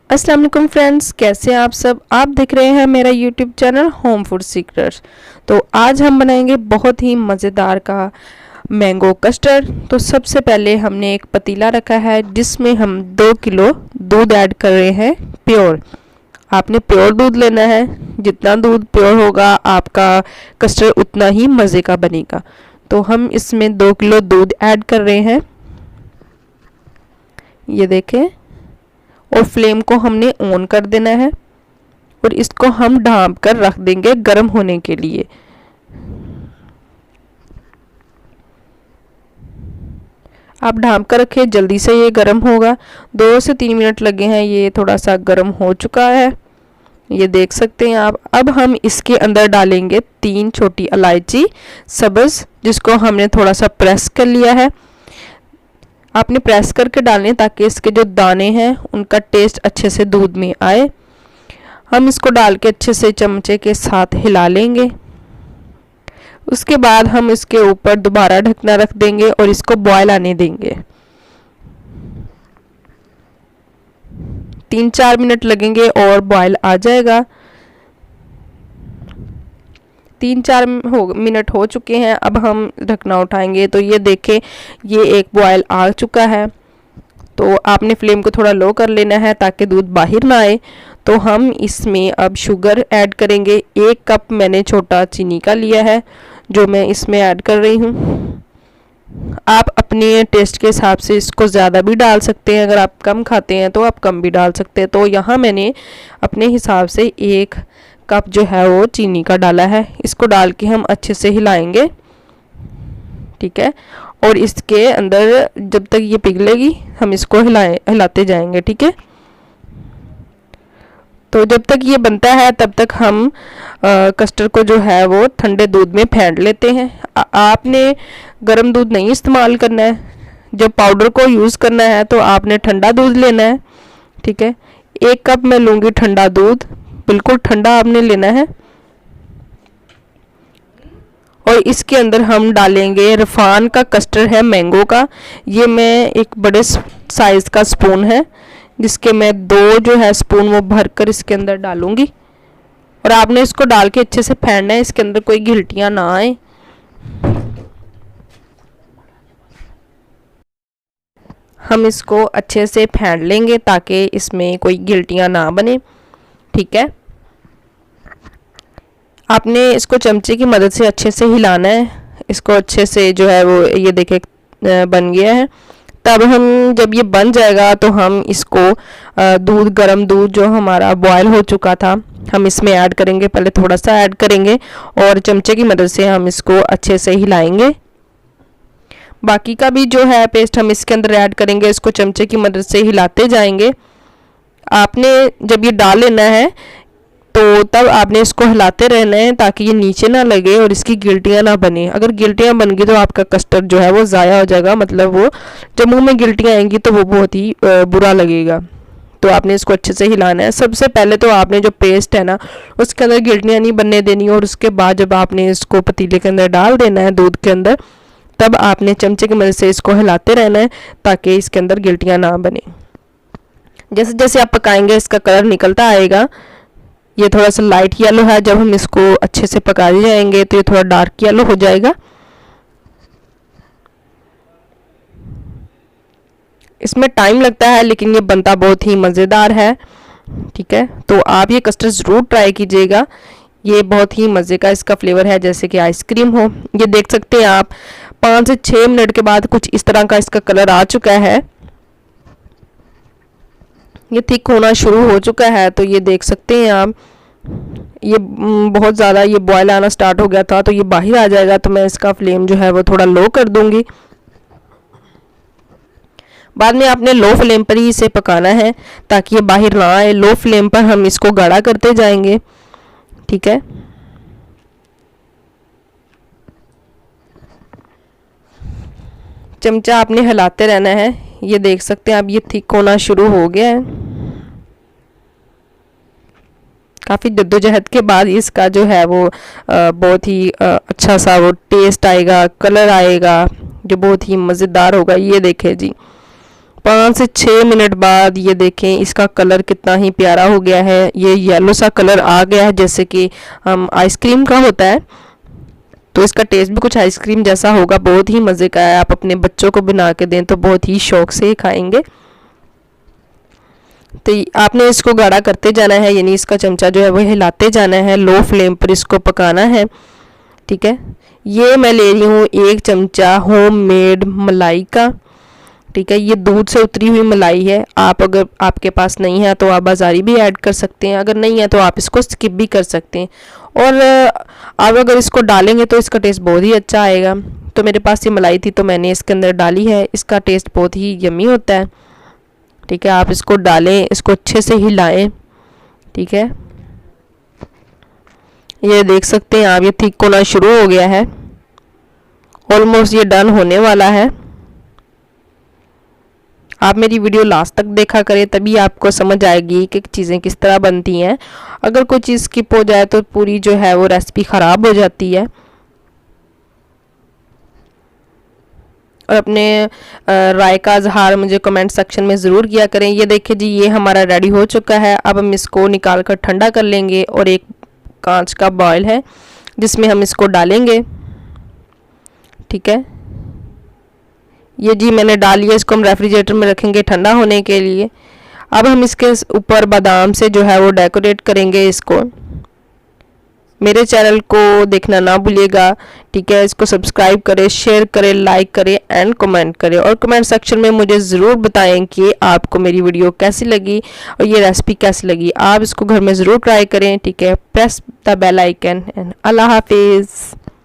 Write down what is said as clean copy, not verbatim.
अस्सलाम वालेकुम फ्रेंड्स, कैसे हैं आप सब। आप देख रहे हैं मेरा YouTube channel home food secrets. तो आज हम बनाएंगे बहुत ही मज़ेदार का मैंगो कस्टर्ड। तो सबसे पहले हमने एक पतीला रखा है जिसमें हम 2 किलो दूध ऐड कर रहे हैं प्योर। आपने प्योर दूध लेना है, जितना दूध प्योर होगा आपका कस्टर्ड उतना ही मज़े का बनेगा। तो हम इसमें 2 किलो दूध ऐड कर रहे हैं, ये देखें। और फ्लेम को हमने ऑन कर देना है और इसको हम ढाँप कर रख देंगे गर्म होने के लिए। आप ढाँप कर रखें, जल्दी से ये गर्म होगा। 2 से 3 मिनट लगे हैं, ये थोड़ा सा गर्म हो चुका है, ये देख सकते हैं आप। अब हम इसके अंदर डालेंगे 3 छोटी इलायची सब्ज़, जिसको हमने थोड़ा सा प्रेस कर लिया है। आपने प्रेस करके डालने ताकि इसके जो दाने हैं उनका टेस्ट अच्छे से दूध में आए। हम इसको डाल के अच्छे से चमचे के साथ हिला लेंगे। उसके बाद हम इसके ऊपर दोबारा ढकना रख देंगे और इसको बॉयल आने देंगे। 3-4 मिनट लगेंगे और बॉयल आ जाएगा। 3-4 मिनट हो चुके हैं। अब हम ढकना उठाएंगे तो ये देखें, ये एक बॉयल आ चुका है। तो आपने फ्लेम को थोड़ा लो कर लेना है ताकि दूध बाहर ना आए। तो हम इसमें अब शुगर ऐड करेंगे। 1 कप मैंने छोटा चीनी का लिया है जो मैं इसमें ऐड कर रही हूँ। आप अपने टेस्ट के हिसाब से इसको ज़्यादा भी डाल सकते हैं, अगर आप कम खाते हैं तो आप कम भी डाल सकते हैं। तो यहाँ मैंने अपने हिसाब से 1 कप जो है वो चीनी का डाला है। इसको डाल के हम अच्छे से हिलाएंगे, ठीक है। और इसके अंदर जब तक ये पिघलेगी हम इसको हिलाते जाएंगे, ठीक है। तो जब तक ये बनता है तब तक हम कस्टर्ड को जो है वो ठंडे दूध में फेंट लेते हैं। आपने गर्म दूध नहीं इस्तेमाल करना है, जब पाउडर को यूज़ करना है तो आपने ठंडा दूध लेना है, ठीक है। 1 कप मैं लूँगी ठंडा दूध, बिल्कुल ठंडा आपने लेना है। और इसके अंदर हम डालेंगे रिफान का कस्टर्ड है मैंगो का। ये मैं एक बड़े साइज़ का स्पून है जिसके मैं 2 जो है स्पून वो भर कर इसके अंदर डालूंगी। और आपने इसको डाल के अच्छे से फेंटना है, इसके अंदर कोई गिल्टियाँ ना आए। हम इसको अच्छे से फेंट लेंगे ताकि इसमें कोई गिल्टियाँ ना बने, ठीक है। आपने इसको चमचे की मदद से अच्छे से हिलाना है। इसको अच्छे से जो है वो ये देखे बन गया है। तब हम जब ये बन जाएगा तो हम इसको दूध, गर्म दूध जो हमारा बॉयल हो चुका था हम इसमें ऐड करेंगे। पहले थोड़ा सा ऐड करेंगे और चमचे की मदद से हम इसको अच्छे से हिलाएंगे। बाकी का भी जो है पेस्ट हम इसके अंदर ऐड करेंगे, इसको चमचे की मदद से हिलाते जाएंगे। आपने जब ये डाल लेना है तो तब आपने इसको हिलाते रहना है ताकि ये नीचे ना लगे और इसकी गिल्टियाँ ना बने। अगर गिल्टियाँ बन गई तो आपका कस्टर्ड जो है वो ज़ाया हो जाएगा, मतलब वो जब मुंह में गिल्टियाँ आएंगी तो वो बहुत ही बुरा लगेगा। तो आपने इसको अच्छे से हिलाना है। सबसे पहले तो आपने जो पेस्ट है ना उसके अंदर गिल्टियाँ नहीं बनने देनी, और उसके बाद जब आपने इसको पतीले के अंदर डाल देना है दूध के अंदर, तब आपने चमचे की मदद से इसको हिलाते रहना है ताकि इसके अंदर गिल्टियाँ ना बने। जैसे जैसे आप पकाएंगे इसका कलर निकलता आएगा। ये थोड़ा सा लाइट येलो है, जब हम इसको अच्छे से पकाए जाएंगे तो ये थोड़ा डार्क येलो हो जाएगा। इसमें टाइम लगता है लेकिन ये बनता बहुत ही मज़ेदार है, ठीक है। तो आप ये कस्टर्ड ज़रूर ट्राई कीजिएगा, ये बहुत ही मज़े का इसका फ्लेवर है, जैसे कि आइसक्रीम हो। ये देख सकते हैं आप 5 से 6 मिनट के बाद कुछ इस तरह का इसका कलर आ चुका है। ये थिक होना शुरू हो चुका है, तो ये देख सकते हैं आप। ये बहुत ज़्यादा ये बॉयल आना स्टार्ट हो गया था तो ये बाहर आ जाएगा। तो मैं इसका फ्लेम जो है वो थोड़ा लो कर दूंगी। बाद में आपने लो फ्लेम पर ही इसे पकाना है ताकि ये बाहर ना आए। लो फ्लेम पर हम इसको गाढ़ा करते जाएंगे, ठीक है। चमचा आपने हिलाते रहना है। ये देख सकते हैं आप, ये थिक होना शुरू हो गया है। काफ़ी जद्दोजहद के बाद इसका जो है वो बहुत ही अच्छा सा वो टेस्ट आएगा, कलर आएगा जो बहुत ही मज़ेदार होगा। ये देखें जी, 5 से 6 मिनट बाद ये देखें इसका कलर कितना ही प्यारा हो गया है। ये येलो सा कलर आ गया है जैसे कि आइसक्रीम का होता है। तो इसका टेस्ट भी कुछ आइसक्रीम जैसा होगा, बहुत ही मज़े का है। आप अपने बच्चों को बना के दें तो बहुत ही शौक से खाएंगे। तो आपने इसको गाढ़ा करते जाना है, यानी इसका चमचा जो है वो हिलाते जाना है, लो फ्लेम पर इसको पकाना है। ठीक है, ये मैं ले रही हूँ 1 चमचा होममेड मलाई का। ठीक है, ये दूध से उतरी हुई मलाई है। आप अगर आपके पास नहीं है तो आप बाज़ारी भी ऐड कर सकते हैं, अगर नहीं है तो आप इसको स्किप भी कर सकते हैं। और आप अगर इसको डालेंगे तो इसका टेस्ट बहुत ही अच्छा आएगा। तो मेरे पास ये मलाई थी तो मैंने इसके अंदर डाली है। इसका टेस्ट बहुत ही यम्मी होता है। ठीक है, आप इसको डालें, इसको अच्छे से हिलाएं। ठीक है, ये देख सकते हैं आप, ये थिक होना शुरू हो गया है, ऑलमोस्ट ये डन होने वाला है। आप मेरी वीडियो लास्ट तक देखा करें, तभी आपको समझ आएगी कि चीज़ें किस तरह बनती हैं। अगर कोई चीज़ स्किप हो जाए तो पूरी जो है वो रेसिपी ख़राब हो जाती है। और अपने राय का इजहार मुझे कमेंट सेक्शन में ज़रूर किया करें। ये देखिए जी, ये हमारा रेडी हो चुका है। अब हम इसको निकाल कर ठंडा कर लेंगे और एक कांच का बॉयल है जिसमें हम इसको डालेंगे। ठीक है, ये जी मैंने डाल लिया। इसको हम रेफ्रिजरेटर में रखेंगे ठंडा होने के लिए। अब हम इसके ऊपर बादाम से जो है वो डेकोरेट करेंगे इसको। मेरे चैनल को देखना ना भूलिएगा। ठीक है, इसको सब्सक्राइब करें, शेयर करें, लाइक करें एंड कमेंट करें। और कमेंट सेक्शन में मुझे ज़रूर बताएं कि आपको मेरी वीडियो कैसी लगी और ये रेसिपी कैसी लगी। आप इसको घर में ज़रूर ट्राई करें। ठीक है, press the bell icon and अल्लाह हाफिज़।